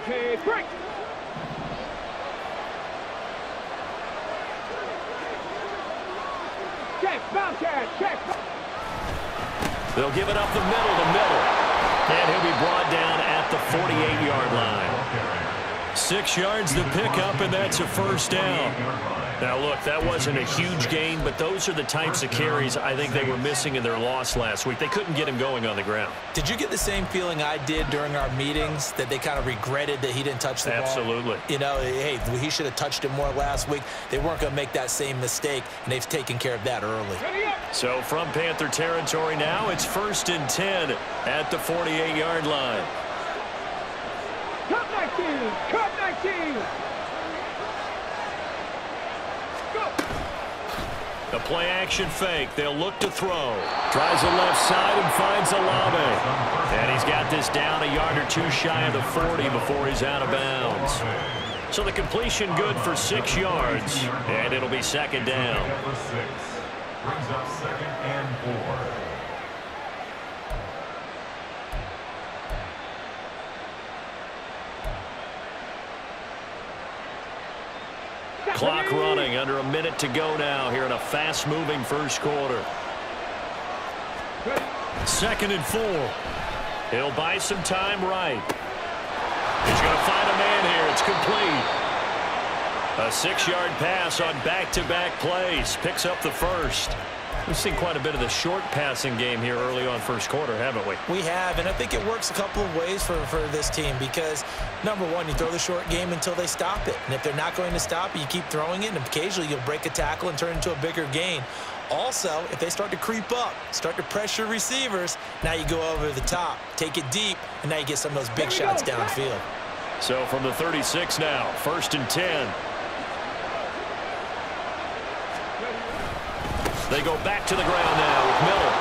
Okay, break. Check, Bobcat, check. They'll give it up the middle to middle. And he'll be brought down at the 48-yard line. 6 yards to pick up, and that's a first down. Now, look, that wasn't a huge gain, but those are the types of carries I think they were missing in their loss last week. They couldn't get him going on the ground. Did you get the same feeling I did during our meetings, that they kind of regretted that he didn't touch the ball? Absolutely. You know, hey, he should have touched it more last week. They weren't going to make that same mistake, and they've taken care of that early. So from Panther territory now, it's 1st and 10 at the 48-yard line. Cut 19, cut 19. The play-action fake. They'll look to throw. Tries the left side and finds Olave. And he's got this down a yard or two shy of the 40 before he's out of bounds. So the completion good for 6 yards. And it'll be 2nd down. Brings up 2nd and 4. Clock running, under a minute to go now here in a fast-moving first quarter. 2nd and 4. He'll buy some time right. He's going to find a man here. It's complete. A 6-yard pass on back-to-back plays. Picks up the first. We've seen quite a bit of the short passing game here early on first quarter, haven't we? We have, and I think it works a couple of ways for this team because, number one, you throw the short game until they stop it. And if they're not going to stop it, you keep throwing it, and occasionally you'll break a tackle and turn it into a bigger gain. Also, if they start to creep up, start to pressure receivers, now you go over the top, take it deep, and now you get some of those big shots downfield. So from the 36 now, 1st and 10. They go back to the ground now with Miller.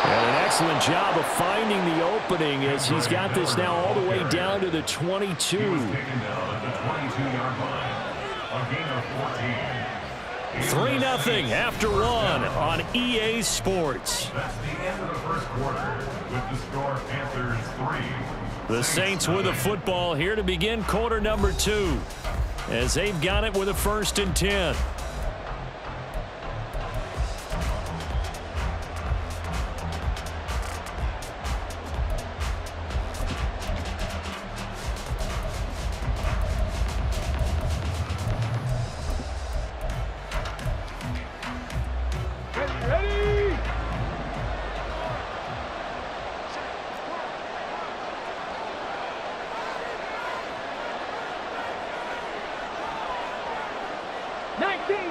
And an excellent job of finding the opening as he's got this now all the way down to the 22. 3-0 after 1 on EA Sports. That's the end of the first quarter with the score Panthers 3. The Saints with the football here to begin quarter number 2 as they've got it with a 1st and 10.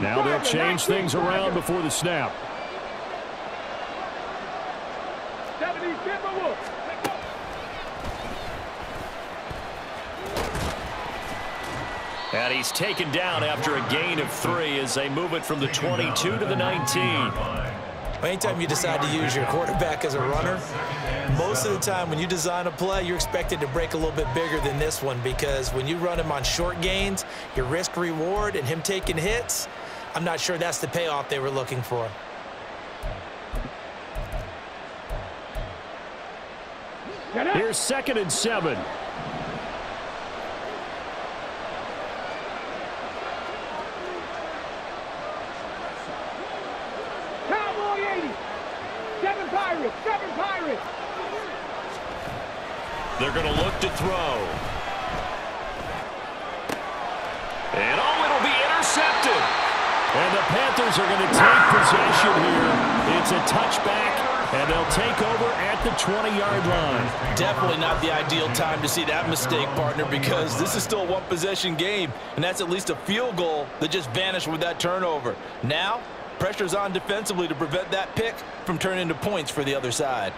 Now they'll change things around before the snap. And he's taken down after a gain of 3 as they move it from the 22 to the 19. Anytime you decide to use your quarterback as a runner, most of the time when you design a play, you're expected to break a little bit bigger than this one because when you run him on short gains, your risk-reward and him taking hits, I'm not sure that's the payoff they were looking for. Here's 2nd and 7. Cowboy 80. 7 Pirates, 7 Pirates. They're going to look to throw. And it'll be intercepted. And the Panthers are going to take possession here. It's a touchback, and they'll take over at the 20-yard line. Definitely not the ideal time to see that mistake, partner, because this is still a one-possession game, and that's at least a field goal that just vanished with that turnover. Now, pressure's on defensively to prevent that pick from turning into points for the other side.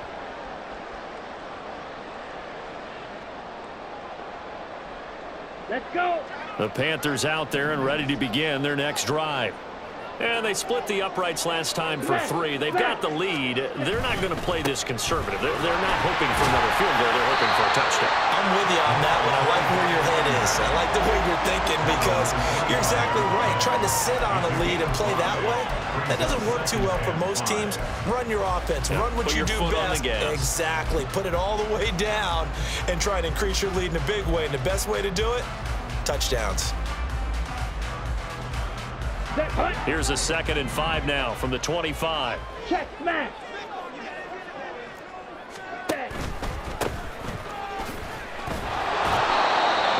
Let's go. The Panthers out there and ready to begin their next drive. And they split the uprights last time for 3. They've got the lead. They're not going to play this conservative. They're not hoping for another field goal. They're hoping for a touchdown. I'm with you on that one. I like where your head is. I like the way you're thinking because you're exactly right. Trying to sit on a lead and play that way, that doesn't work too well for most teams. Run your offense. Run what you do best. Exactly. Put it all the way down and try and increase your lead in a big way. And the best way to do it, touchdowns. Here's a 2nd and 5 now from the 25. Check, smash.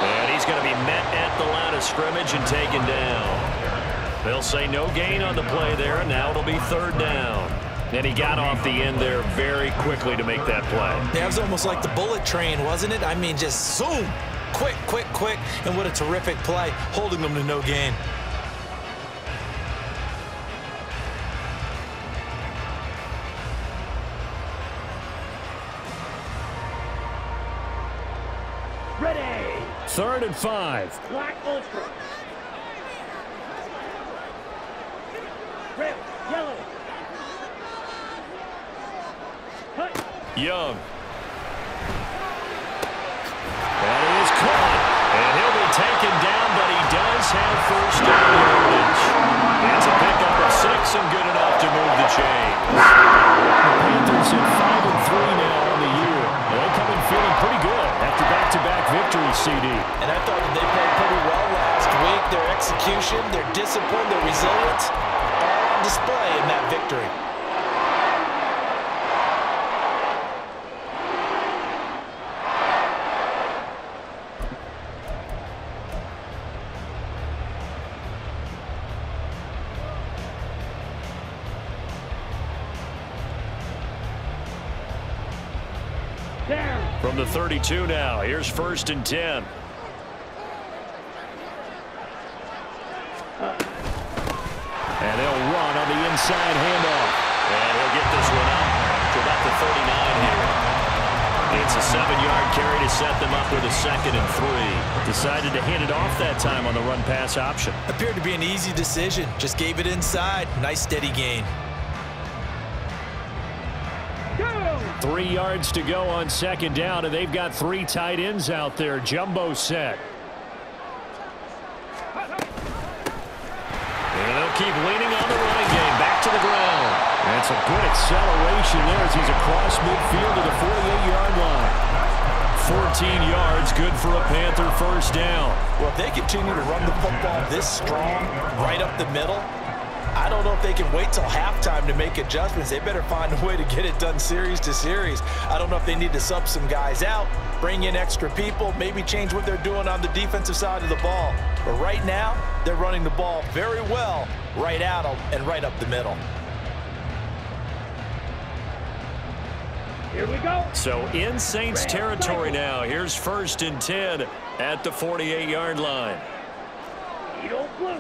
And he's going to be met at the line of scrimmage and taken down. They'll say no gain on the play there, and now it'll be 3rd down. And he got off the end there very quickly to make that play. That was almost like the bullet train, wasn't it? I mean, just zoom. Quick, quick, quick. And what a terrific play, holding them to no gain. Ready. 3rd and 5. Black ultra. Red, yellow. Cut. Young. That is caught. And he'll be taken down, but he does have 1st down yardage. It's a pickup of 6 and good enough to move the chains. The Panthers at 5-3 now on the year. They're coming feeling pretty good after back-to-back victories, CD. And I thought that they played pretty well last week. Their execution, their discipline, their resilience, all on display in that victory. From the 32 now, here's 1st and 10. And they'll run on the inside handoff. And he'll get this one up to about the 39 here. It's a 7-yard carry to set them up with a 2nd and 3. Decided to hand it off that time on the run-pass option. Appeared to be an easy decision. Just gave it inside. Nice steady gain. 3 yards to go on 2nd down, and they've got 3 tight ends out there. Jumbo set. And they'll keep leaning on the running game. Back to the ground. That's a good acceleration there as he's across midfield to the 48-yard line. 14 yards, good for a Panther 1st down. Well, if they continue to run the football this strong, right up the middle, I don't know if they can wait till halftime to make adjustments. They better find a way to get it done series to series. I don't know if they need to sub some guys out, bring in extra people, maybe change what they're doing on the defensive side of the ball. But right now, they're running the ball very well right at them and right up the middle. Here we go. So in Saints territory now. Here's 1st and 10 at the 48-yard line. Edo blue.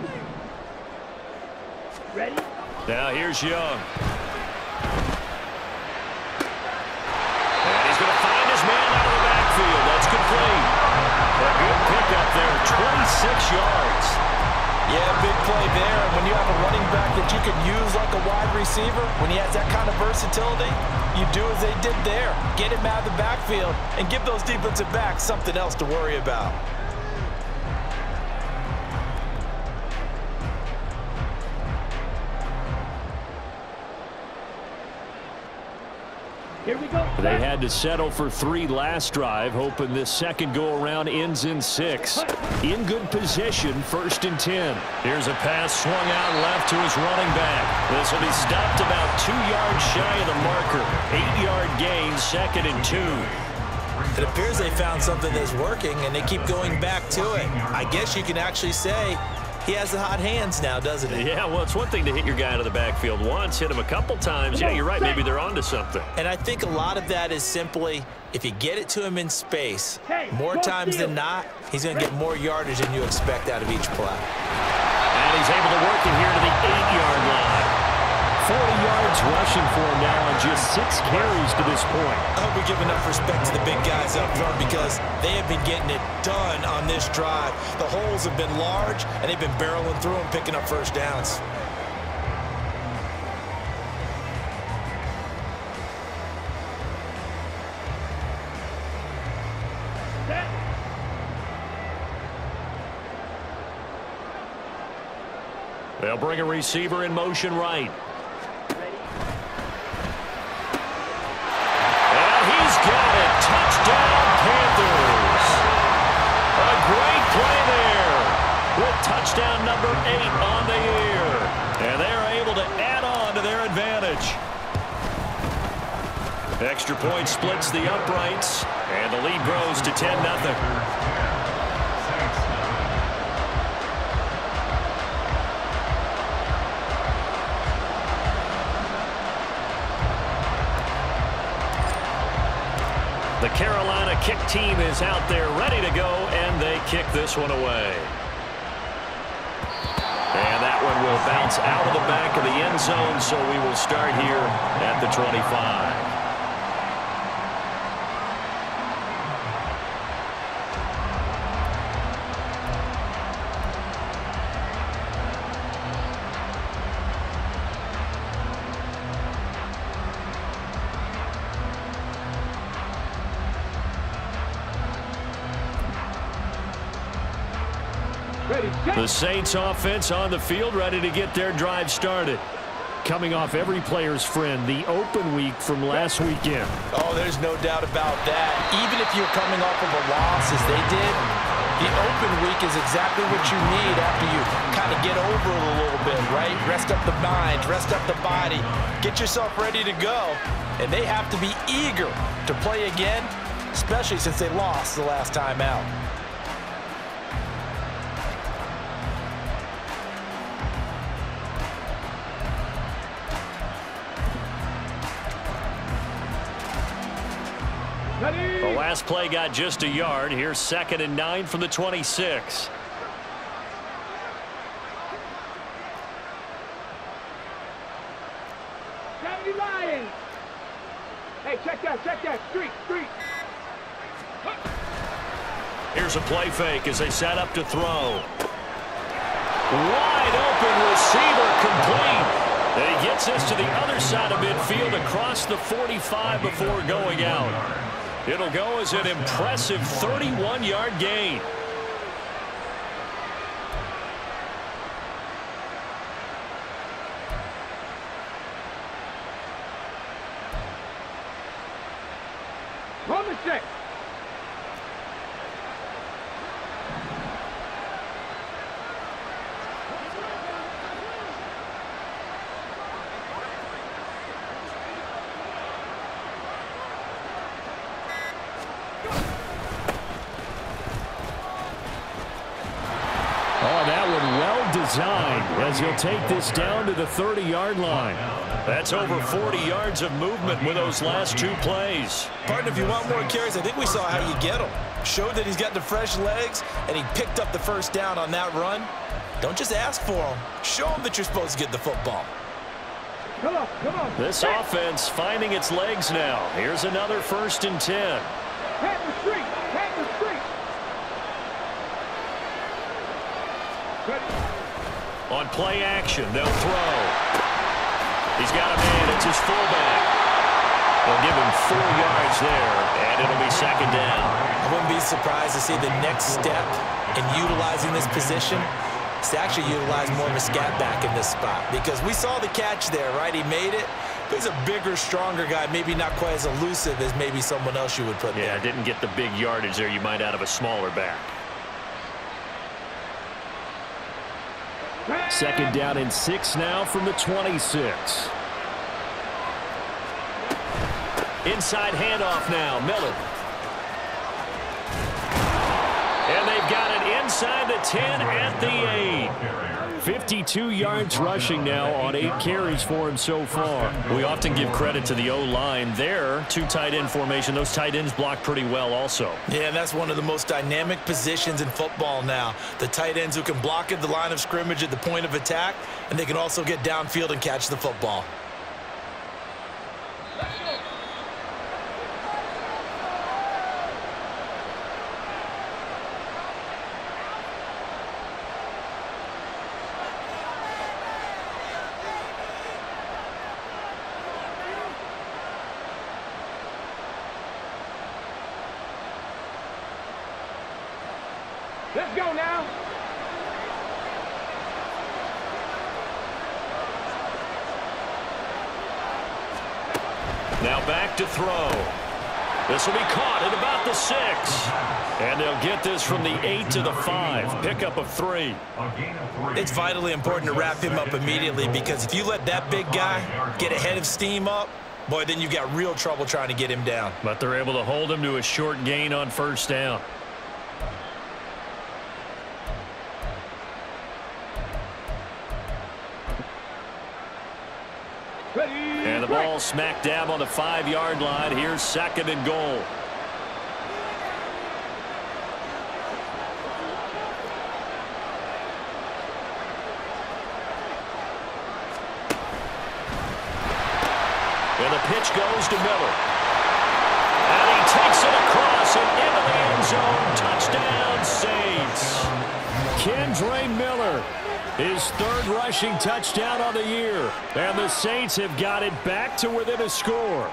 Ready? Now here's Young. And he's going to find his man out of the backfield. That's complete. A good pickup there, 26 yards. Yeah, big play there. When you have a running back that you can use like a wide receiver, when he has that kind of versatility, you do as they did there. Get him out of the backfield and give those defensive backs something else to worry about. Here we go. They had to settle for 3 last drive, hoping this second go-around ends in 6. In good position, 1st and 10. Here's a pass swung out left to his running back. This will be stopped about 2 yards shy of the marker. 8-yard gain, 2nd and 2. It appears they found something that's working, and they keep going back to it. I guess you can actually say he has the hot hands now, doesn't he? Yeah, well, it's one thing to hit your guy out of the backfield once, hit him a couple times. Yeah, you're right. Maybe they're onto something. And I think a lot of that is simply if you get it to him in space, more times than not, he's going to get more yardage than you expect out of each play. And he's able to work it here to the 8-yard line. 40 yards rushing for him now on just 6 carries to this point. I hope we give enough respect to the big guys up front because they have been getting it done on this drive. The holes have been large, and they've been barreling through them, picking up 1st downs. They'll bring a receiver in motion right. And he's got it. Touchdown, Panthers. A great play there with touchdown number 8 on the year. And they're able to add on to their advantage. Extra point splits the uprights, and the lead grows to 10-0. The Carolina kick team is out there ready to go, and they kick this one away. And that one will bounce out of the back of the end zone, so we will start here at the 25. The Saints offense on the field, ready to get their drive started. Coming off every player's friend, the open week from last weekend. Oh, there's no doubt about that. Even if you're coming off of a loss as they did, the open week is exactly what you need after you kind of get over it a little bit, right? Rest up the mind, rest up the body, get yourself ready to go. And they have to be eager to play again, especially since they lost the last time out. The last play got just a yard. Here's 2nd and 9 from the 26. Hey, check that. Street. Here's a play fake as they set up to throw. Wide open receiver complete. And he gets this to the other side of midfield across the 45 before going out. It'll go as an impressive 31-yard gain. Number 6. Designed as he'll take this down to the 30-yard line. That's over 40 yards of movement with those last 2 plays. Partner, if you want more carries, I think we saw how you get him. Showed that he's got the fresh legs, and he picked up the first down on that run. Don't just ask for him. Show him that you're supposed to get the football. Come on. This offense finding its legs now. Here's another 1st and 10. Panther Street. On play action, they'll throw. He's got a man. It's his fullback. They'll give him 4 yards there, and it'll be 2nd down. I wouldn't be surprised to see the next step in utilizing this position is to actually utilize more of a scat back in this spot, because we saw the catch there, right? He made it. He's a bigger, stronger guy, maybe not quite as elusive as maybe someone else you would put there. Yeah, didn't get the big yardage there you might out of a smaller back. 2nd down and 6 now from the 26. Inside handoff now, Miller. And they've got it inside the 10 at the 8. 52 yards rushing now on 8 carries for him so far. We often give credit to the O-line there. 2 tight end formation. Those tight ends block pretty well also. Yeah, and that's one of the most dynamic positions in football now. The tight ends who can block at the line of scrimmage at the point of attack, and they can also get downfield and catch the football. Let's go now. Now back to throw. This will be caught at about the 6. And they'll get this from the 8 to the 5. Pickup of 3. It's vitally important to wrap him up immediately, because if you let that big guy get ahead of steam up, boy, then you've got real trouble trying to get him down. But they're able to hold him to a short gain on first down. And the ball smack dab on the 5-yard line. Here's 2nd and goal. And the pitch goes to Miller. And he takes it across and into the end zone. Touchdown, Saints. Kendre Miller, his 3rd rushing touchdown on the year. And the Saints have got it back to within a score.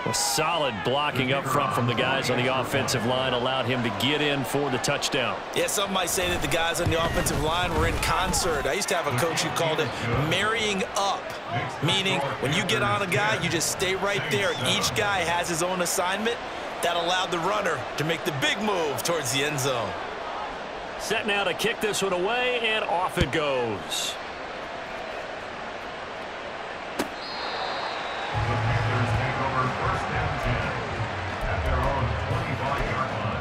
A solid blocking up front from the guys on the offensive line allowed him to get in for the touchdown. Yeah, some might say that the guys on the offensive line were in concert. I used to have a coach who called it marrying up, meaning when you get on a guy, you just stay right there. Each guy has his own assignment. That allowed the runner to make the big move towards the end zone. Set now to kick this one away, and off it goes. The Panthers take over 1st and 10 at their own 25-yard line.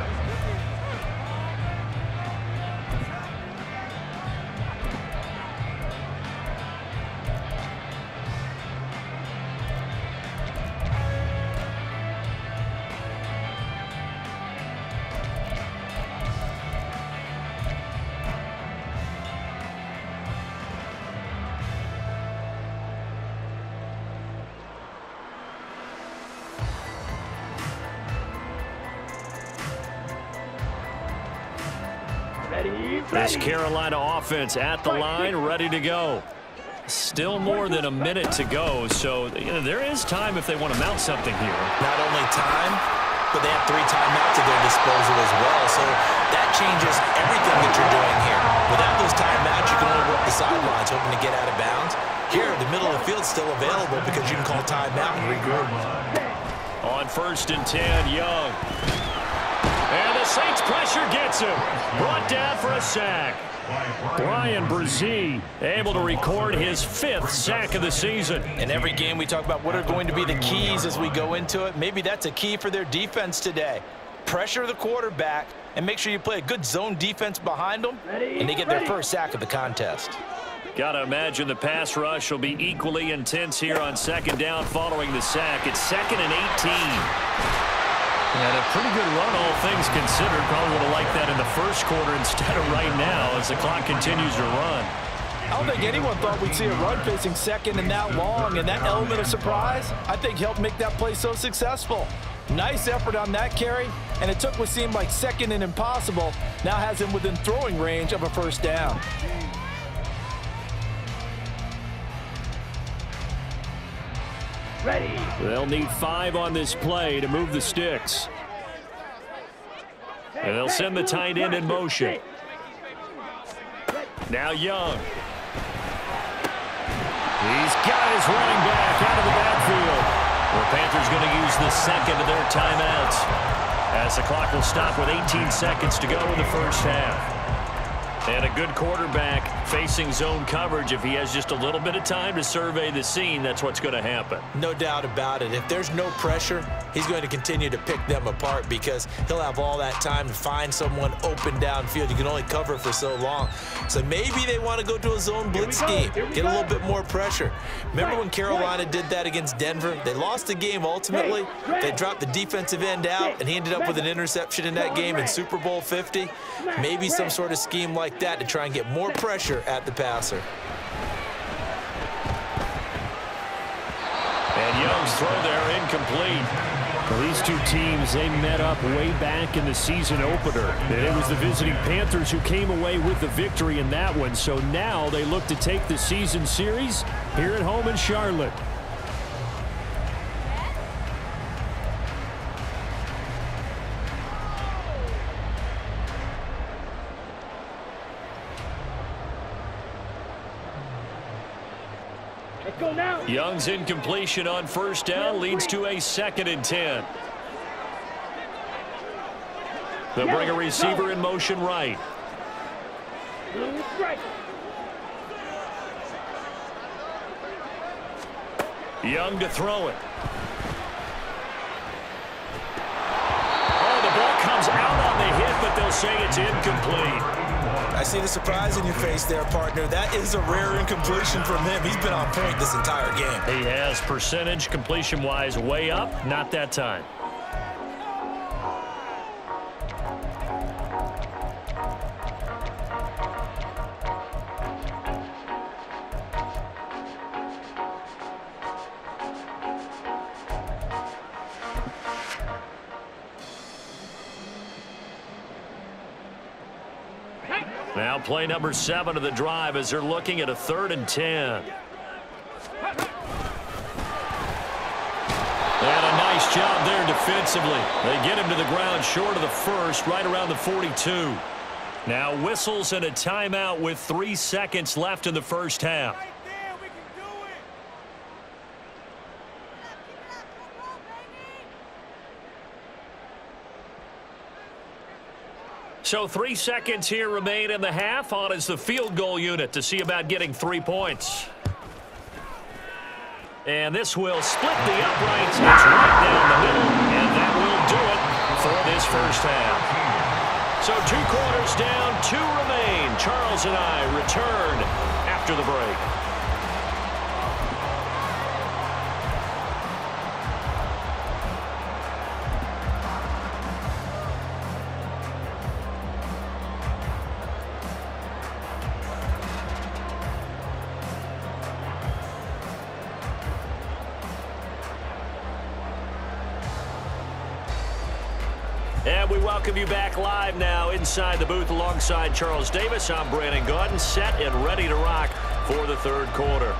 This Carolina offense at the line, ready to go. Still more than a minute to go, so there is time if they want to mount something here. Not only time, but they have 3 timeouts at their disposal as well, so that changes everything that you're doing here. Without those timeouts, you can only work the sidelines, hoping to get out of bounds. Here, the middle of the field's still available because you can call timeout and regroup. On 1st and 10, Young. And the Saints pressure gets him. Brought down for a sack. Brian Brzee able to record his 5th sack of the season. In every game we talk about what are going to be the keys as we go into it. Maybe that's a key for their defense today. Pressure the quarterback and make sure you play a good zone defense behind them, and they get their 1st sack of the contest. Got to imagine the pass rush will be equally intense here on 2nd down following the sack. It's 2nd and 18. And a pretty good run, all things considered. Probably would have liked that in the 1st quarter instead of right now as the clock continues to run. I don't think anyone thought we'd see a run facing 2nd and that long, and that element of surprise, I think, helped make that play so successful. Nice effort on that carry, and it took what seemed like 2nd and impossible, now has him within throwing range of a 1st down. Ready. They'll need 5 on this play to move the sticks. And they'll send the tight end in motion. Now Young. He's got his running back out of the backfield. The Panthers going to use the 2nd of their timeouts as the clock will stop with 18 seconds to go in the 1st half. And a good quarterback facing zone coverage. If he has just a little bit of time to survey the scene, that's what's going to happen. No doubt about it. If there's no pressure, he's going to continue to pick them apart because he'll have all that time to find someone open downfield. You can only cover for so long. So maybe they want to go to a zone blitz scheme, get a little bit more pressure. Remember when Carolina did that against Denver? They lost the game ultimately. They dropped the defensive end out, and he ended up with an interception in that game in Super Bowl 50. Maybe some sort of scheme like that to try and get more pressure at the passer. And Young's throw there incomplete. Well, these two teams, they met up way back in the season opener. And it was the visiting Panthers who came away with the victory in that one. So now they look to take the season series here at home in Charlotte. Let's go now. Young's incompletion on first down leads to a 2nd and 10. They'll bring a receiver in motion right. Young to throw it. Oh, the ball comes out on the hit, but they'll say it's incomplete. I see the surprise in your face there, partner. That is a rare incompletion from him. He's been on point this entire game. He has percentage completion-wise way up, not that time. Now play number 7 of the drive as they're looking at a 3rd and 10. And a nice job there defensively. They get him to the ground short of the first, right around the 42. Now whistles and a timeout with 3 seconds left in the first half. So 3 seconds here remain in the half. On is the field goal unit to see about getting 3 points. And this will split the uprights. It's right down the middle. And that will do it for this first half. So 2 quarters down, 2 remain. Charles and I return after the break. And we welcome you back live now inside the booth alongside Charles Davis. I'm Brandon Gaudin, set and ready to rock for the 3rd quarter.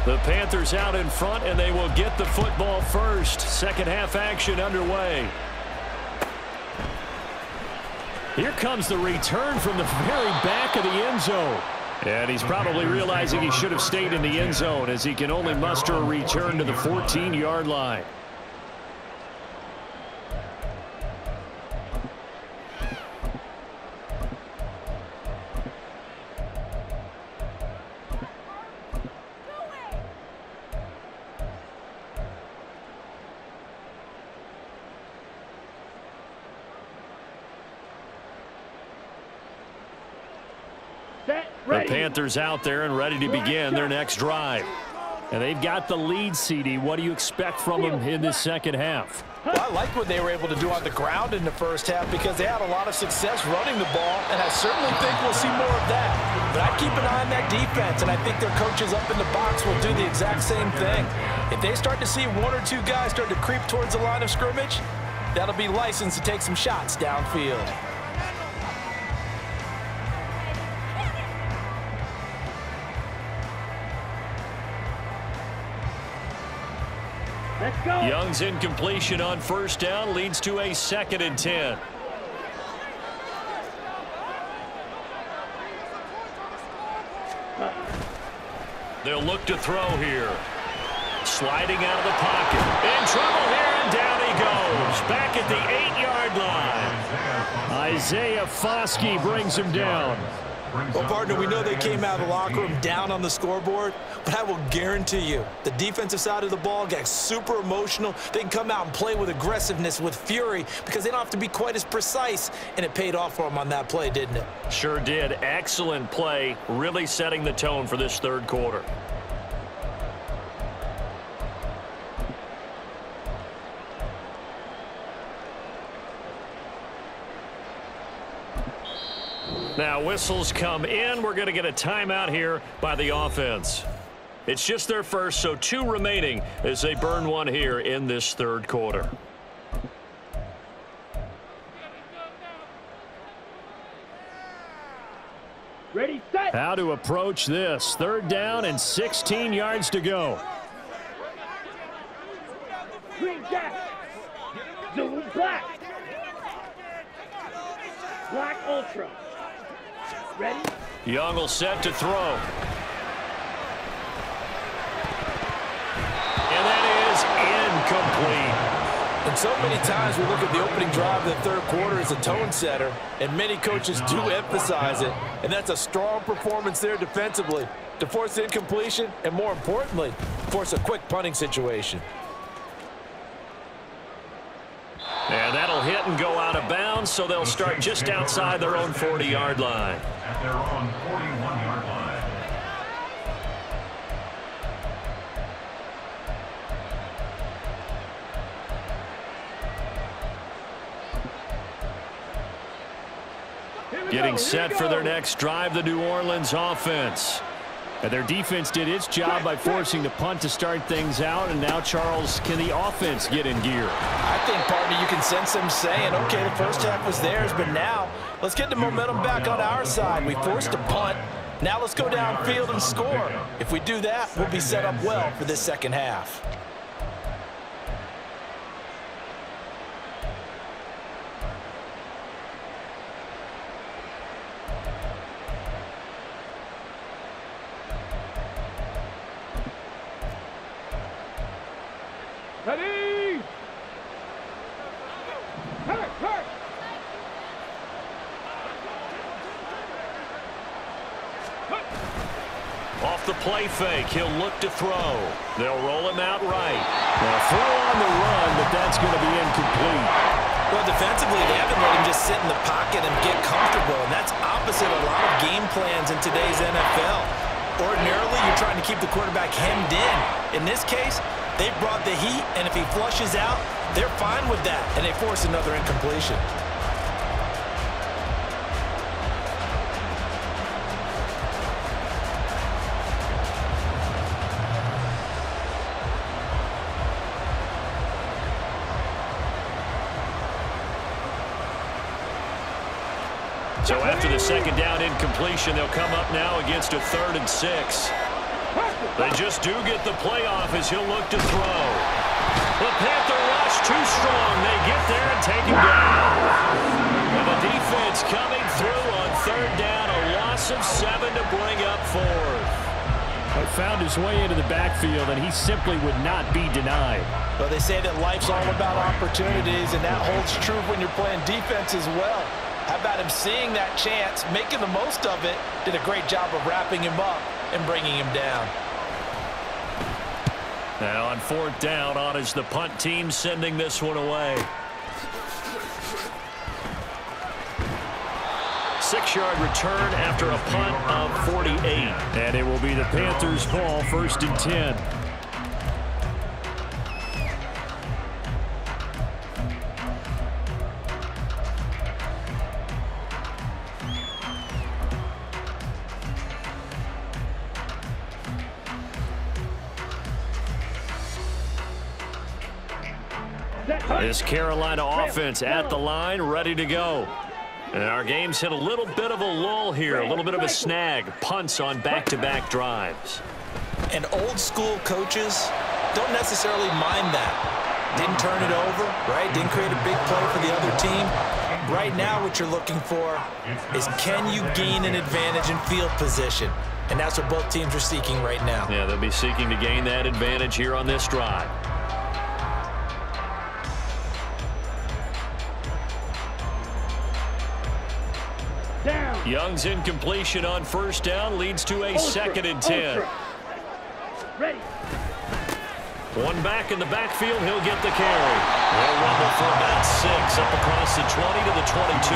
The Panthers out in front, and they will get the football first. Second half action underway. Here comes the return from the very back of the end zone. And he's probably realizing he should have stayed in the end zone as he can only muster a return to the 14-yard line. The Panthers out there and ready to begin their next drive. And they've got the lead, CD. What do you expect from them in this second half? Well, I like what they were able to do on the ground in the first half because they had a lot of success running the ball, and I certainly think we'll see more of that. But I keep an eye on that defense, and I think their coaches up in the box will do the exact same thing. If they start to see 1 or 2 guys start to creep towards the line of scrimmage, that'll be licensed to take some shots downfield. Let's go. Young's incompletion on first down leads to a 2nd and 10. They'll look to throw here. Sliding out of the pocket. In trouble here, and down he goes. Back at the 8-yard line. Isaiah Foskey brings him down. Well, partner, we know they came out of the locker room down on the scoreboard, but I will guarantee you the defensive side of the ball got super emotional. They can come out and play with aggressiveness, with fury, because they don't have to be quite as precise, and it paid off for them on that play, didn't it? Sure did. Excellent play, really setting the tone for this 3rd quarter. Now whistles come in. We're going to get a timeout here by the offense. It's just their first, so 2 remaining as they burn 1 here in this 3rd quarter. Ready, set. How to approach this. 3rd down and 16 yards to go. Green jack. Zoom black. Black ultra. Ready? Young will set to throw. And that is incomplete. And so many times we look at the opening drive of the third quarter as a tone setter, and many coaches do emphasize it, and that's a strong performance there defensively to force incompletion and, more importantly, force a quick punting situation. And that'll hit and go out of bounds, so they'll start just outside their own 40-yard line. At their own 41-yard line. Getting set for their next drive, the New Orleans offense. And their defense did its job by forcing the punt to start things out. And now, Charles, can the offense get in gear? I think, partner, you can sense them saying, okay, the first half was theirs, but now let's get the momentum back on our side. We forced a punt. Now let's go downfield and score. If we do that, we'll be set up well for this second half. Ready! Hurt! Off the play fake, he'll look to throw. They'll roll him out right. Now throw on the run, but that's going to be incomplete. Well, defensively, they haven't let him just sit in the pocket and get comfortable, and that's opposite a lot of game plans in today's NFL. Ordinarily, you're trying to keep the quarterback hemmed in. In this case, they brought the heat, and if he flushes out, they're fine with that, and they force another incompletion. So after the second down incompletion, they'll come up now against a 3rd and 6. They just do get the playoff as he'll look to throw. The Panther rush too strong. They get there and take him down. And the defense coming through on 3rd down. A loss of 7 to bring up 4th. But found his way into the backfield, and he simply would not be denied. Well, they say that life's all about opportunities, and that holds true when you're playing defense as well. How about him seeing that chance, making the most of it, did a great job of wrapping him up and bringing him down. Now on 4th down, on is the punt team sending this one away. 6-yard return after a punt of 48. And it will be the Panthers' ball, 1st and 10. This Carolina offense at the line, ready to go. And our game's hit a little bit of a lull here, a little bit of a snag. Punts on back-to-back drives. And old-school coaches don't necessarily mind that. Didn't turn it over, right? Didn't create a big play for the other team. Right now what you're looking for is, can you gain an advantage in field position? And that's what both teams are seeking right now. Yeah, they'll be seeking to gain that advantage here on this drive. Young's incompletion on 1st down leads to a 2nd and 10. Ready. One back in the backfield, he'll get the carry. They'll rumble for about 6 up across the 20 to the 22.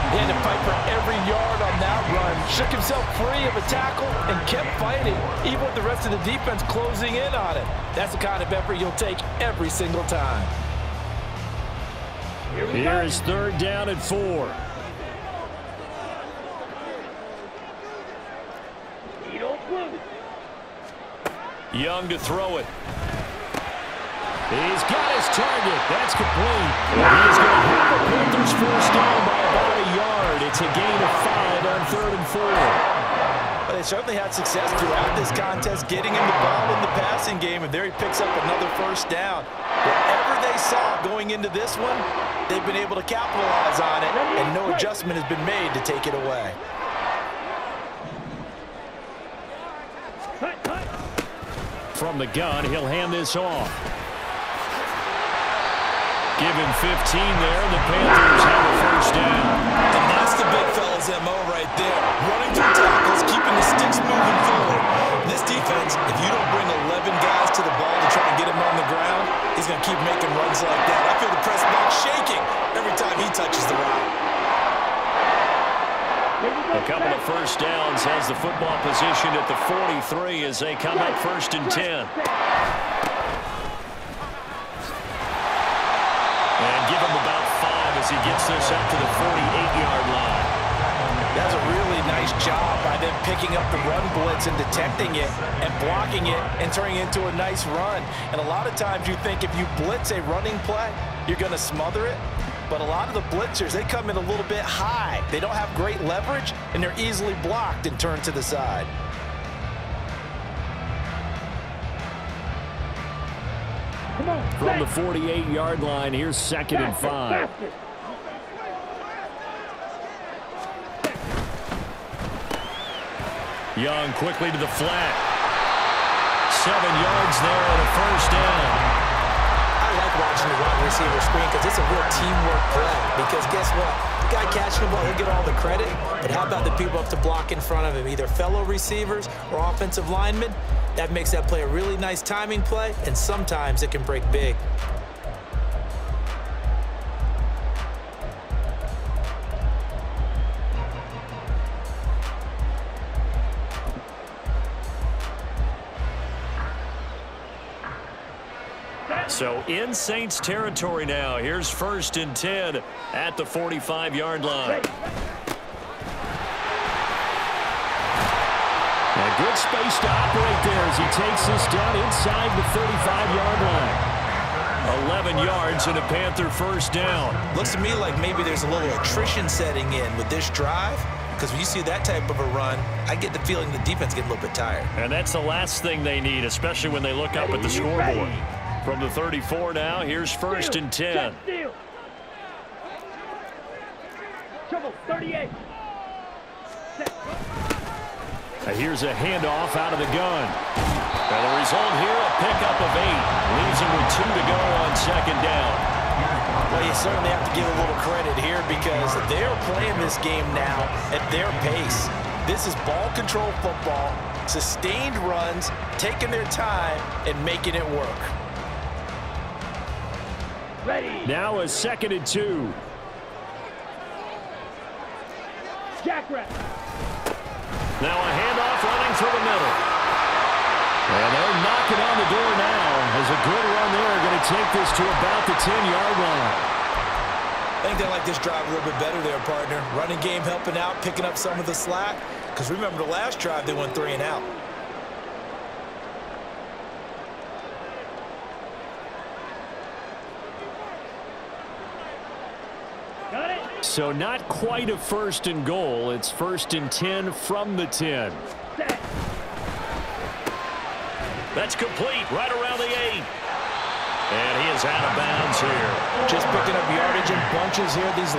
He had to fight for every yard on that run. Shook himself free of a tackle and kept fighting, even with the rest of the defense closing in on it. That's the kind of effort you'll take every single time. Here is 3rd down and 4. Young to throw it. He's got his target. That's complete. He's going to have the Panthers first down by about a yard. It's a gain of 5 on 3rd and 4. Well, they certainly had success throughout this contest, getting him the ball in the passing game, and there he picks up another 1st down. Whatever they saw going into this one, they've been able to capitalize on it, and no adjustment has been made to take it away. From the gun, he'll hand this off. Give him 15 there. The Panthers have a first down. And that's the big fella's MO right there. Running through tackles, keeping the sticks moving forward. This defense, if you don't bring 11 guys to the ball to try and get him on the ground, he's going to keep making runs like that. I feel the press box shaking every time he touches the route. A couple of first downs has the football position at the 43 as they come up 1st and 10. And give him about 5 as he gets this up to the 48-yard line. That's a really nice job by them picking up the run blitz and detecting it and blocking it and turning it into a nice run. And a lot of times you think if you blitz a running play, you're going to smother it. But a lot of the blitzers, they come in a little bit high. They don't have great leverage, and they're easily blocked and turned to the side. From the 48-yard line, here's 2nd and 5. Young quickly to the flat. 7 yards there and a first down. I like watching the wide receiver screen because it's a real teamwork play. Because guess what? The guy catching the ball, he'll get all the credit. But how about the people up to block in front of him, either fellow receivers or offensive linemen? That makes that play a really nice timing play, and sometimes it can break big. So in Saints territory now. Here's 1st and 10 at the 45-yard line. A good space to operate there as he takes this down inside the 35-yard line. 11 yards and a Panther first down. Looks to me like maybe there's a little attrition setting in with this drive. Because when you see that type of a run, I get the feeling the defense gets a little bit tired. And that's the last thing they need, especially when they look up at the scoreboard. From the 34 now, here's 1st and 10. Trouble, 38. Here's a handoff out of the gun. And the result here, a pickup of 8. Leaves him with 2 to go on 2nd down. Well, you certainly have to give a little credit here because they're playing this game now at their pace. This is ball control football, sustained runs, taking their time, and making it work. Ready. Now a 2nd and 2. Jackrabbit. Now a handoff running through the middle. And they're knocking on the door now as a good run there going to take this to about the 10-yard line. I think they like this drive a little bit better there, partner. Running game helping out, picking up some of the slack. Because remember the last drive, they went 3 and out. Got it. So not quite a 1st and goal. It's 1st and 10 from the 10. Set. That's complete right around the 8. And he is out of bounds here. Just picking up yardage in bunches here. These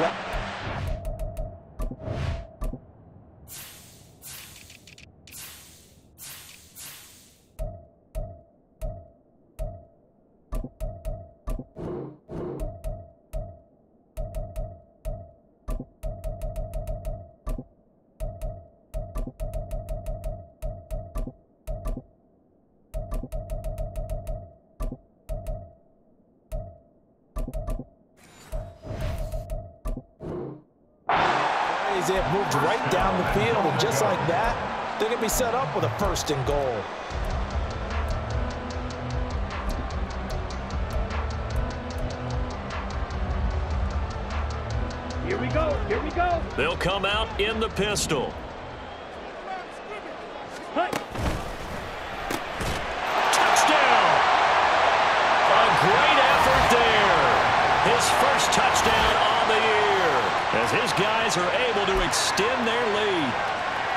they have moved right down the field, and just like that, they're going to be set up with a 1st and goal. Here we go. Here we go. They'll come out in the pistol. Hut. Touchdown! A great effort there. His first touchdown on the year as his guys are able to extend their lead.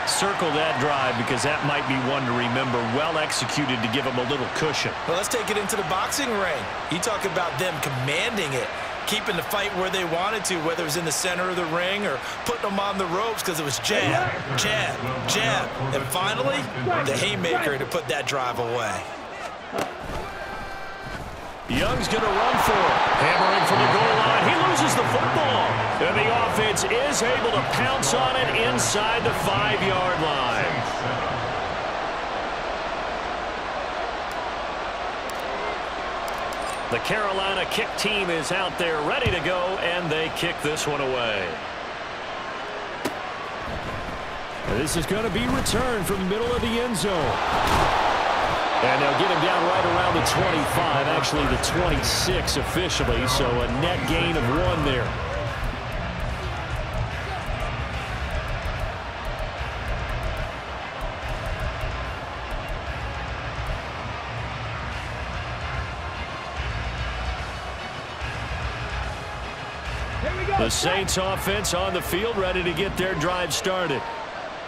Circle that drive because that might be one to remember. Well executed to give them a little cushion. Well, let's take it into the boxing ring. You talk about them commanding it. keeping the fight where they wanted to, whether it was in the center of the ring or putting them on the ropes, because it was jab, jab, jab. And finally, the haymaker to put that drive away. Young's going to run for it. Hammering from the goal line. He loses the football. And the offense is able to pounce on it inside the 5-yard line. The Carolina kick team is out there ready to go, and they kick this one away. This is going to be returned from the middle of the end zone. And they'll get him down right around the 25, actually the 26 officially, so a net gain of 1 there. The Saints offense on the field, ready to get their drive started.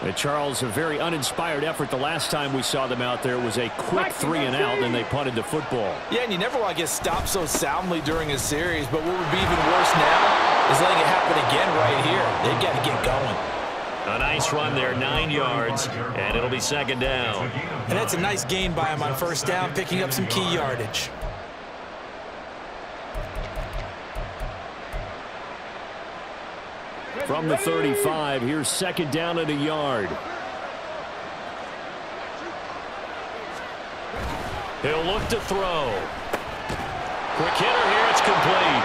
And Charles, a very uninspired effort the last time we saw them out there was a quick 3-and-out, and they punted the football. Yeah, and you never want to get stopped so soundly during a series, but what would be even worse now is letting it happen again right here. They've got to get going. A nice run there, 9 yards, and it'll be 2nd down. And that's a nice gain by him on 1st down, picking up some key yardage. From the 35, here's 2nd down and a yard. He'll look to throw. Quick hitter here, it's complete.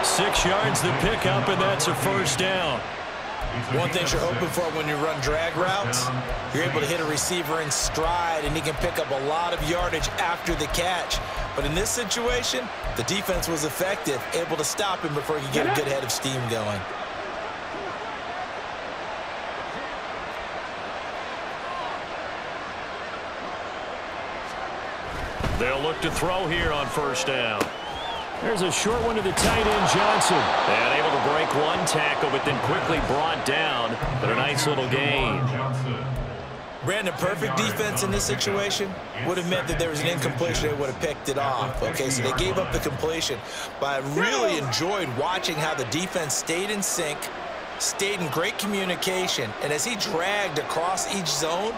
6 yards the pickup, and that's a 1st down. One thing you're hoping for when you run drag routes, you're able to hit a receiver in stride, and he can pick up a lot of yardage after the catch. But in this situation, the defense was effective, able to stop him before he could get a good head of steam going. They'll look to throw here on 1st down. There's a short one to the tight end, Johnson. And able to break 1 tackle, but then quickly brought down. But a nice little gain. Brandon, perfect defense in this situation would have meant that there was an incompletion. They would have picked it off. Okay, so they gave up the completion. But I really enjoyed watching how the defense stayed in sync, stayed in great communication. And as he dragged across each zone,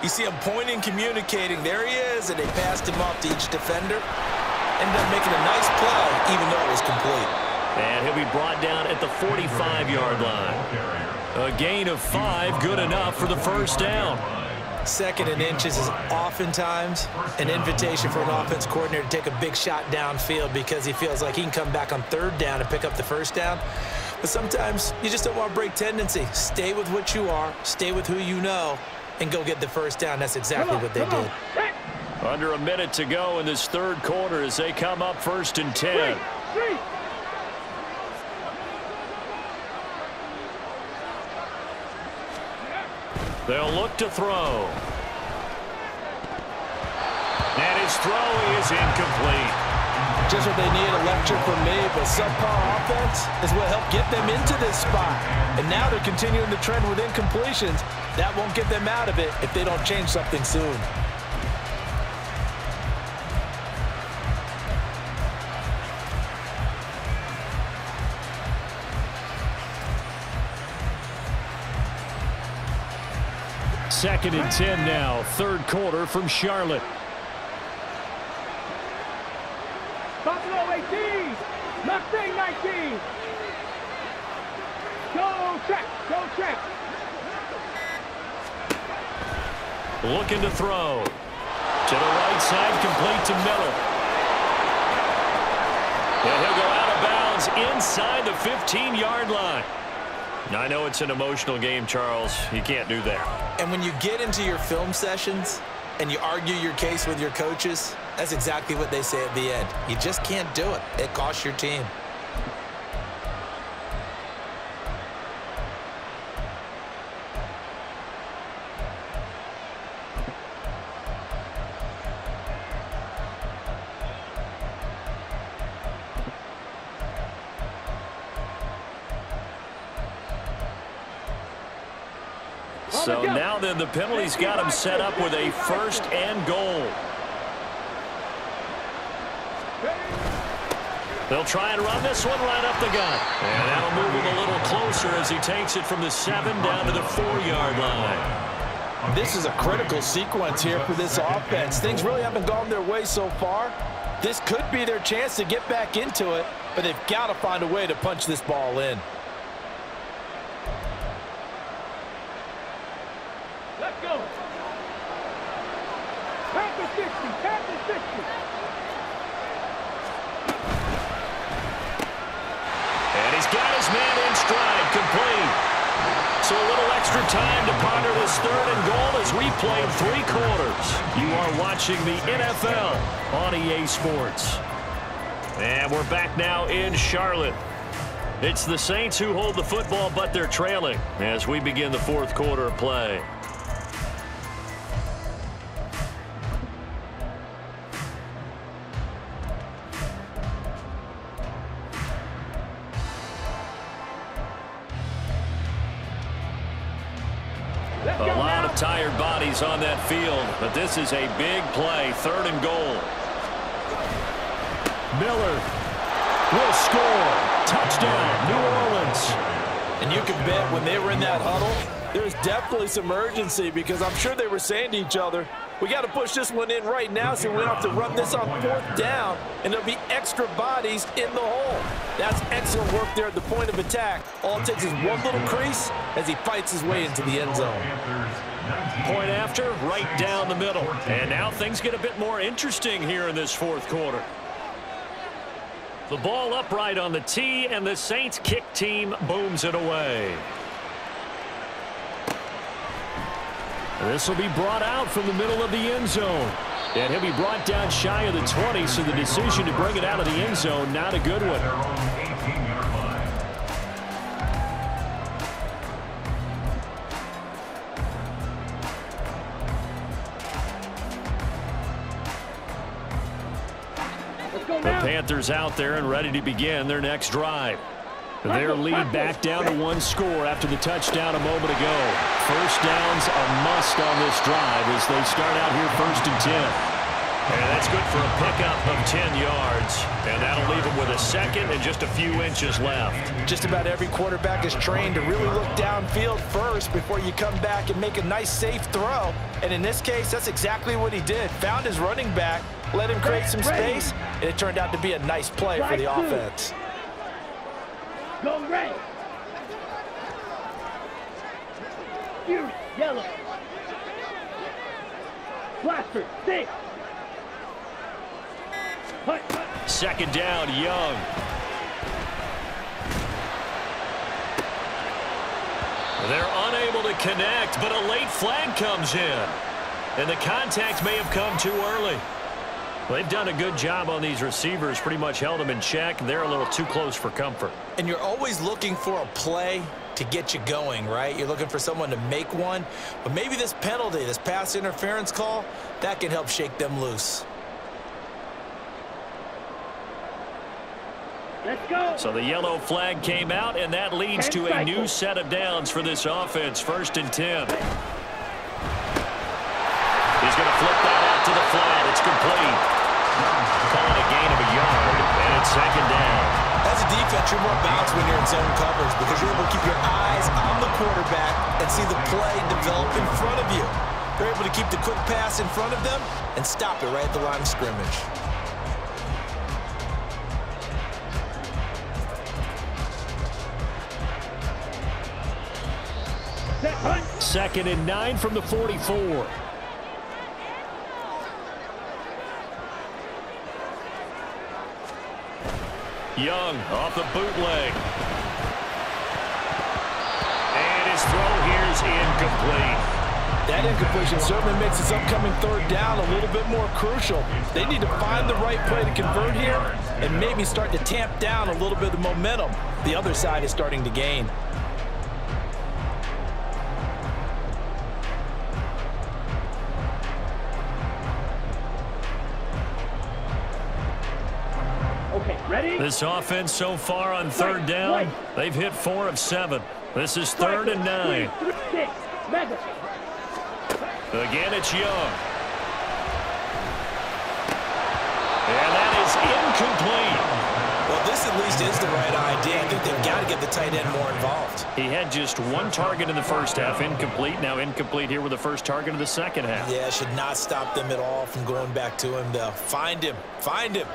you see him pointing, communicating. There he is, and they passed him off to each defender. Ended up making a nice play, even though it was complete. And he'll be brought down at the 45-yard line. A gain of 5, good enough for the 1st down. 2nd and inches is oftentimes an invitation for an offense coordinator to take a big shot downfield because he feels like he can come back on 3rd down and pick up the 1st down. But sometimes you just don't want to break tendency. Stay with what you are, stay with who you know, and go get the 1st down. That's exactly what they did. Under a minute to go in this 3rd quarter as they come up 1st and 10. They'll look to throw. And his throw is incomplete. Just what they need, a lecture from me, but subpar offense is what helped get them into this spot. And now they're continuing the trend with incompletions. That won't get them out of it if they don't change something soon. Second and 10 now, 3rd quarter from Charlotte. Buffalo 18, Mustang 19. Go check, go check. Looking to throw. To the right side, complete to Miller. And he'll go out of bounds inside the 15-yard line. Now, I know it's an emotional game, Charles. You can't do that. And when you get into your film sessions and you argue your case with your coaches, that's exactly what they say at the end. You just can't do it. It costs your team. So now then the penalty's got him set up with a 1st and goal. They'll try and run this one right up the gut. And that'll move him a little closer as he takes it from the 7 down to the 4-yard line. This is a critical sequence here for this offense. Things really haven't gone their way so far. This could be their chance to get back into it, but they've got to find a way to punch this ball in. Let's go. Panthers 60, Panthers 60. And he's got his man in stride, complete. So a little extra time to ponder this 3rd and goal as we played 3 quarters. You are watching the NFL on EA Sports. And we're back now in Charlotte. It's the Saints who hold the football, but they're trailing as we begin the 4th quarter of play. A lot of tired bodies on that field, but this is a big play, 3rd and goal. Miller will score. Touchdown, New Orleans. And you can bet when they were in that huddle, there's definitely some urgency because I'm sure they were saying to each other, we got to push this one in right now so we don't have to run this on 4th down, and there'll be extra bodies in the hole. That's excellent work there at the point of attack. All it takes is one little crease as he fights his way into the end zone. Point after, right down the middle. And now things get a bit more interesting here in this 4th quarter. The ball upright on the tee, and the Saints kick team booms it away. This will be brought out from the middle of the end zone. And he'll be brought down shy of the 20, so the decision to bring it out of the end zone, not a good one. The Panthers out there and ready to begin their next drive. Their lead back down to 1 score after the touchdown a moment ago. First down's a must on this drive as they start out here 1st and 10. And that's good for a pickup of 10 yards. And that'll leave them with a 2nd and just a few inches left. Just about every quarterback is trained to really look downfield first before you come back and make a nice, safe throw. And in this case, that's exactly what he did. Found his running back, let him create some space, and it turned out to be a nice play for the offense. Go red. Fury, yellow. Blaster, 6. 2nd down, Young. They're unable to connect, but a late flag comes in. And the contact may have come too early. They've done a good job on these receivers, pretty much held them in check. They're a little too close for comfort. And you're always looking for a play to get you going, right? You're looking for someone to make one. But maybe this penalty, this pass interference call, that can help shake them loose. Let's go. So the yellow flag came out, and that leads to a new set of downs for this offense. 1st and 10. He's going to flip that out to the flat. It's complete. Calling a gain of a yard, and it's 2nd down. As a defense, you're more balanced when you're in zone coverage because you're able to keep your eyes on the quarterback and see the play develop in front of you. You're able to keep the quick pass in front of them and stop it right at the line of scrimmage. Second and 9 from the 44. Young off the bootleg. And his throw here is incomplete. That incompletion certainly makes this upcoming 3rd down a little bit more crucial. They need to find the right play to convert here and maybe start to tamp down a little bit of momentum. The other side is starting to gain. This offense so far on 3rd down, they've hit 4 of 7. This is 3rd and 9. Again, it's Young. And that is incomplete. Well, this at least is the right idea. I think they've got to get the tight end more involved. He had just one target in the first half, incomplete. Now incomplete here with the first target of the second half. Yeah, should not stop them at all from going back to him, though. Find him. Find him.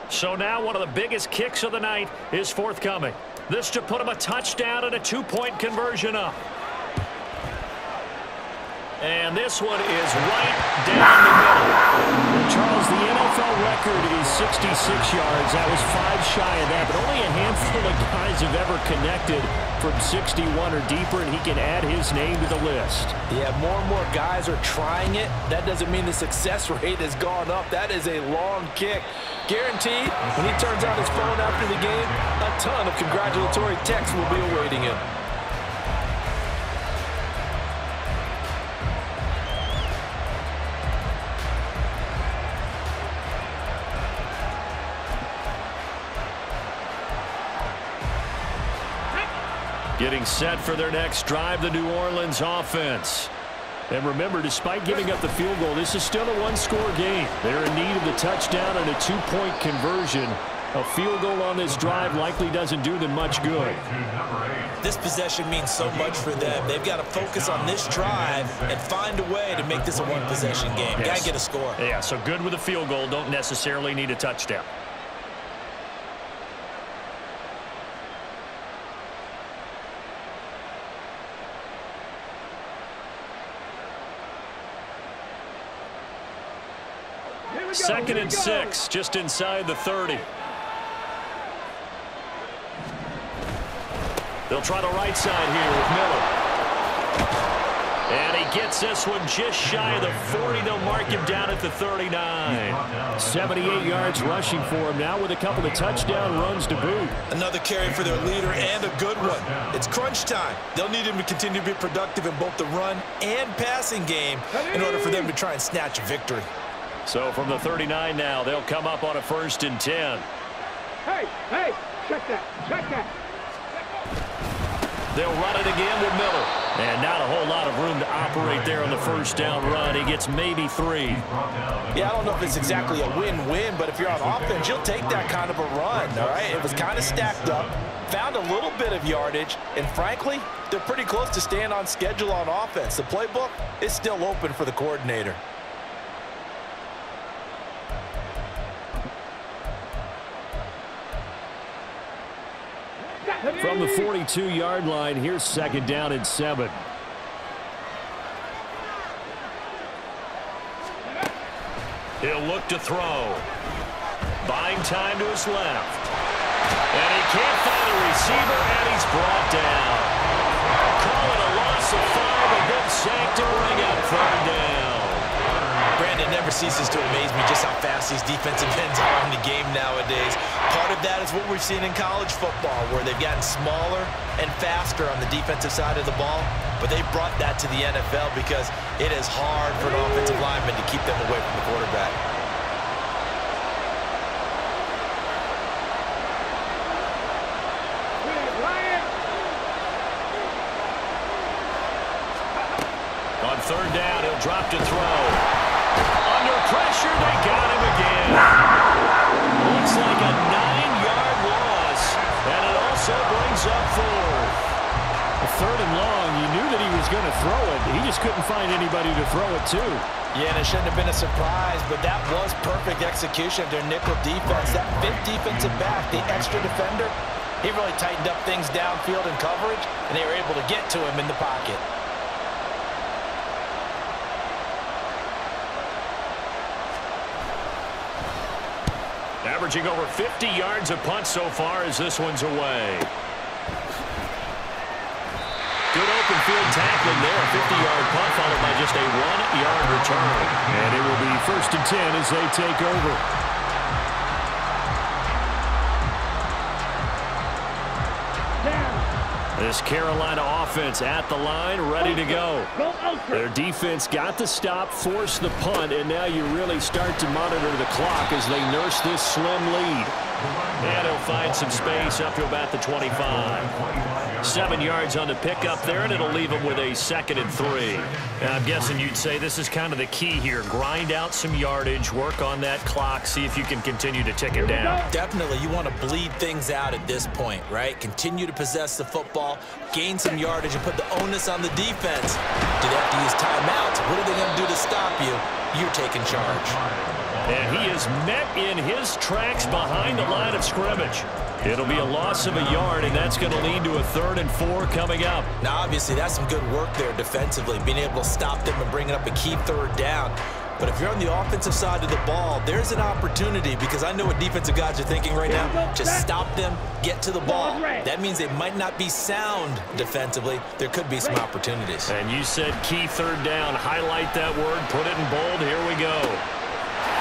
So now one of the biggest kicks of the night is forthcoming. This to put him a touchdown and a two-point conversion up. And this one is right down the middle. Charles, the NFL record is 66 yards. That was 5 shy of that, but only a handful of guys have ever connected from 61 or deeper, and he can add his name to the list. Yeah, more and more guys are trying it. That doesn't mean the success rate has gone up. That is a long kick. Guaranteed, when he turns on his phone after the game, a ton of congratulatory texts will be awaiting him. Getting set for their next drive, the New Orleans offense. And remember, despite giving up the field goal, this is still a one-score game. They're in need of the touchdown and a two-point conversion. A field goal on this drive likely doesn't do them much good. This possession means so much for them. They've got to focus on this drive and find a way to make this a one-possession game. Yes. Got to get a score. Yeah, so good with a field goal. Don't necessarily need a touchdown. Second and 6, just inside the 30. They'll try the right side here with Miller. And he gets this one just shy of the 40. They'll mark him down at the 39. 78 yards rushing for him now with a couple of touchdown runs to boot. Another carry for their leader and a good one. It's crunch time. They'll need him to continue to be productive in both the run and passing game in order for them to try and snatch a victory. So from the 39 now, they'll come up on a 1st and 10. Hey, check that, check that. They'll run it again with Miller. And not a whole lot of room to operate there on the first down run. He gets maybe 3. Yeah, I don't know if it's exactly a win-win, but if you're on offense, you'll take that kind of a run, all right? It was kind of stacked up, found a little bit of yardage, and frankly, they're pretty close to staying on schedule on offense. The playbook is still open for the coordinator. From the 42-yard line, here's 2nd down and 7. He'll look to throw. Buying time to his left. And he can't find a receiver, and he's brought down. Call it a loss of 5, a good sack to bring up 3rd down. Brandon, never ceases to amaze me just how fast these defensive ends are in the game nowadays. Part of that is what we've seen in college football, where they've gotten smaller and faster on the defensive side of the ball, but they've brought that to the NFL because it is hard for an offensive lineman to keep them away from the quarterback. On 3rd down, he'll drop to throw. Under pressure, they got him again. Looks like a 9-yard loss, and it also brings up 4th. 3rd and long, you knew that he was going to throw it. He just couldn't find anybody to throw it to. Yeah, and it shouldn't have been a surprise, but that was perfect execution of their nickel defense. That 5th defensive back, the extra defender, he really tightened up things downfield in coverage, and they were able to get to him in the pocket. Averaging over 50 yards a punt so far as this one's away. Good open field tackling there. A 50-yard punt followed by just a 1-yard return. And it will be 1st and 10 as they take over. This Carolina offense at the line, ready to go. Their defense got the stop, forced the punt, and now you really start to monitor the clock as they nurse this slim lead. And he'll find some space up to about the 25. 7 yards on the pickup there, and it'll leave them with a 2nd and 3. Now, I'm guessing you'd say this is kind of the key here. Grind out some yardage, work on that clock, see if you can continue to tick it down. Definitely, you want to bleed things out at this point, right? Continue to possess the football, gain some yardage, and put the onus on the defense. Do they have to use timeouts? What are they going to do to stop you? You're taking charge. And he is met in his tracks behind the line of scrimmage. It'll be a loss of a yard, and that's going to lead to a 3rd and 4 coming up. Now, obviously, that's some good work there defensively, being able to stop them and bringing up a key 3rd down. But if you're on the offensive side of the ball, there's an opportunity, because I know what defensive guys are thinking right now. Just stop them, get to the ball. That means they might not be sound defensively. There could be some opportunities. And you said key 3rd down. Highlight that word. Put it in bold. Here we go.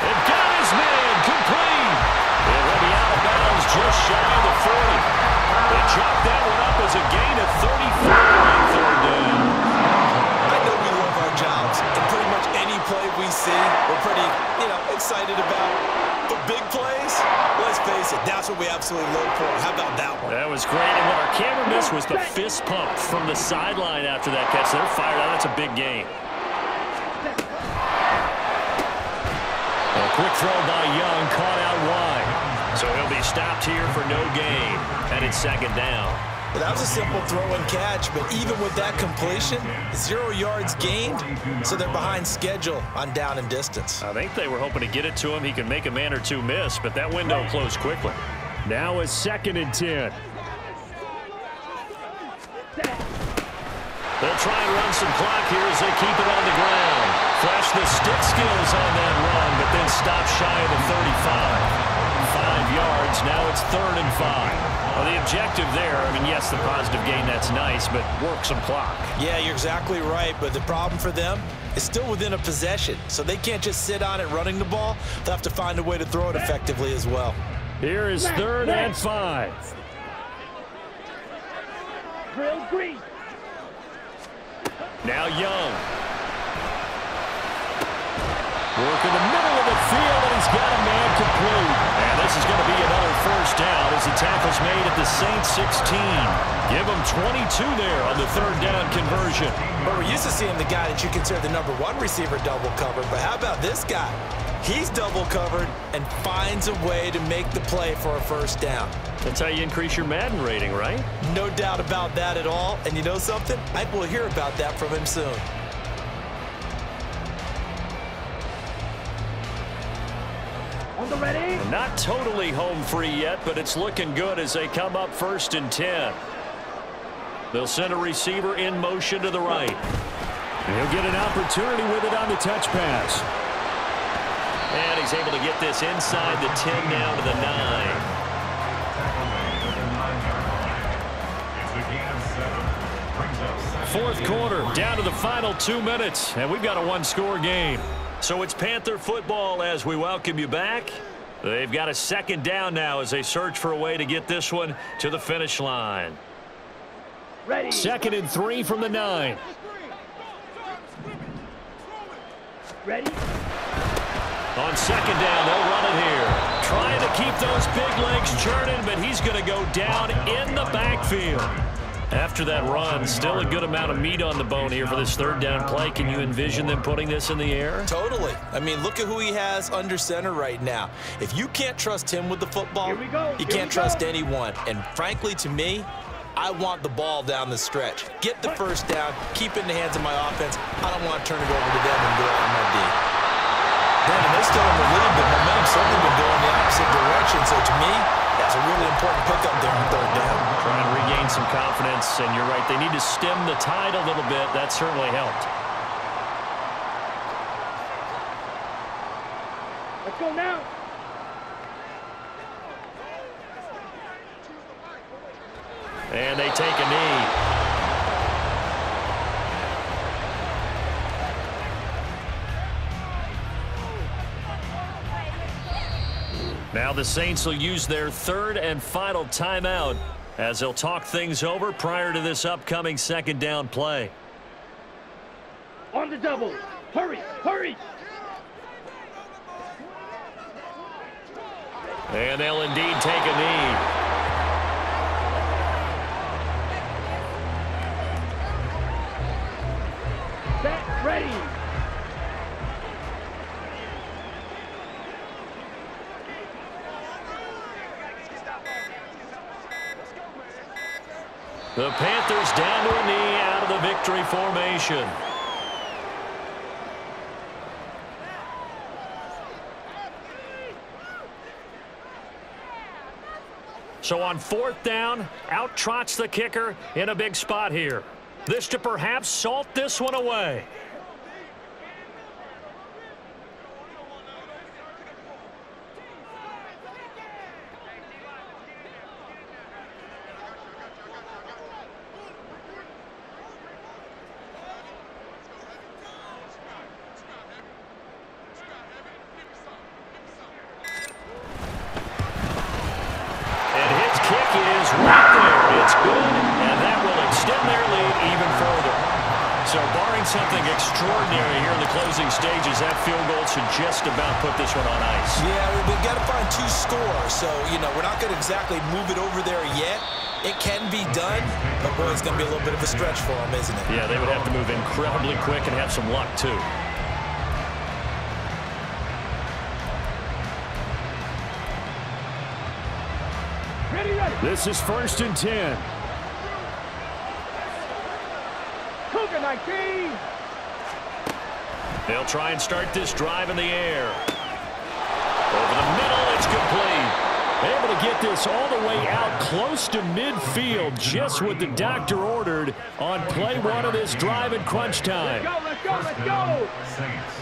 And got his man complete. It will be out of bounds just shy of the 40. They chopped that one up as a gain of 34 on 3rd down. I know we love our jobs, and pretty much any play we see, we're pretty, excited about. But big plays, let's face it, that's what we absolutely look for. How about that one? That was great, and what our camera missed was the fist pump from the sideline after that catch. They're fired out. That's a big gain. A quick throw by Young, caught out wide. So he'll be stopped here for no gain, and it's 2nd down. Well, that was a simple throw and catch, but even with that completion, 0 yards gained, so they're behind schedule on down and distance. I think they were hoping to get it to him. He could make a man or two miss, but that window closed quickly. Now a 2nd and 10. They'll try and run some clock here as they keep it on the ground. Flash the stick skills on that run, but then stop shy of the 35. 5 yards. Now it's 3rd and 5. Well, the objective there, yes, the positive gain, that's nice, but work some clock. Yeah, you're exactly right, but the problem for them is still within a possession, so they can't just sit on it running the ball. They'll have to find a way to throw it effectively as well. Here is 3rd and 5. Drill green. Now Young. Work in the middle of the field, and he's got a man complete. And this is going to be another 1st down as the tackle's made at the Saints 16. Give them 22 there on the 3rd down conversion. But we're used to seeing the guy that you consider the #1 receiver double covered. But how about this guy? He's double covered and finds a way to make the play for a 1st down. That's how you increase your Madden rating, right? No doubt about that at all. And you know something? I think we'll hear about that from him soon. Ready? Not totally home free yet, but it's looking good as they come up 1st and 10. They'll send a receiver in motion to the right. And he'll get an opportunity with it on the touch pass. And he's able to get this inside the 10 down to the 9. Fourth quarter, down to the final 2 minutes, and we've got a 1-score game. So it's Panther football as we welcome you back. They've got a 2nd down now as they search for a way to get this one to the finish line. Ready. 2nd and 3 from the 9. Ready. On 2nd down, they'll run it here. Trying to keep those big legs churning, but he's going to go down in the backfield. After that run, still a good amount of meat on the bone here for this 3rd down play. Can you envision them putting this in the air? Totally. Look at who he has under center right now. If you can't trust him with the football, you can't trust anyone. And frankly, to me, I want the ball down the stretch. Get the 1st down, keep it in the hands of my offense. I don't want to turn it over to them and go on my D. Brandon, they're still in the lead, but momentum's certainly been going the opposite direction. So to me, that's a really important pickup there on 3rd down. Trying to regain some confidence, and you're right, they need to stem the tide a little bit. That certainly helped. Let's go now. And they take a knee. Now the Saints will use their 3rd and final timeout as they'll talk things over prior to this upcoming 2nd down play. On the double. Hurry, hurry. And they'll indeed take a knee. Ready. The Panthers down to a knee out of the victory formation. So on 4th down, out trots the kicker in a big spot here. This to perhaps salt this one away. Something extraordinary here in the closing stages. That field goal should just about put this one on ice. Yeah, we've got to find 2 scores. So, you know, we're not going to exactly move it over there yet. It can be done, but boy, it's going to be a little bit of a stretch for them, isn't it? Yeah, they would have to move incredibly quick and have some luck, too. Ready, ready. This is 1st and 10. Cougar 19. They'll try and start this drive in the air. Over the middle, it's complete. Able to get this all the way out close to midfield, just what the doctor ordered on play 1 of this drive in crunch time. Let's go, let's go, let's go. Saints.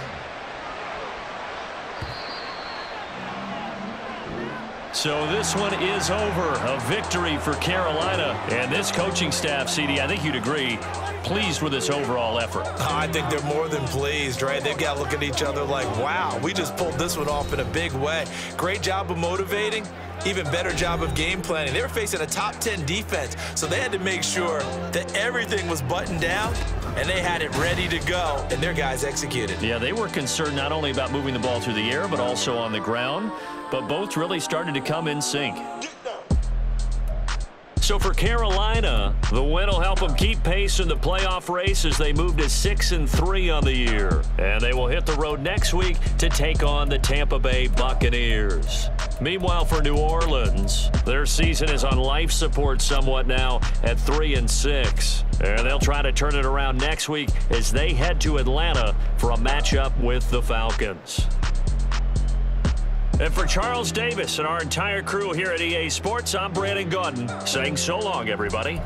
So this one is over. A victory for Carolina. And this coaching staff, CD, I think you'd agree, pleased with this overall effort. I think they're more than pleased, right? They've got to look at each other like, wow, we just pulled this one off in a big way. Great job of motivating. Even better job of game planning. They were facing a top 10 defense, so they had to make sure that everything was buttoned down, and they had it ready to go, and their guys executed. Yeah, they were concerned not only about moving the ball through the air, but also on the ground. But both really started to come in sync. So for Carolina, the win will help them keep pace in the playoff race as they move to 6-3 on the year. And they will hit the road next week to take on the Tampa Bay Buccaneers. Meanwhile, for New Orleans, their season is on life support somewhat now at 3-6. And they'll try to turn it around next week as they head to Atlanta for a matchup with the Falcons. And for Charles Davis and our entire crew here at EA Sports, I'm Brandon Gaudin saying so long, everybody.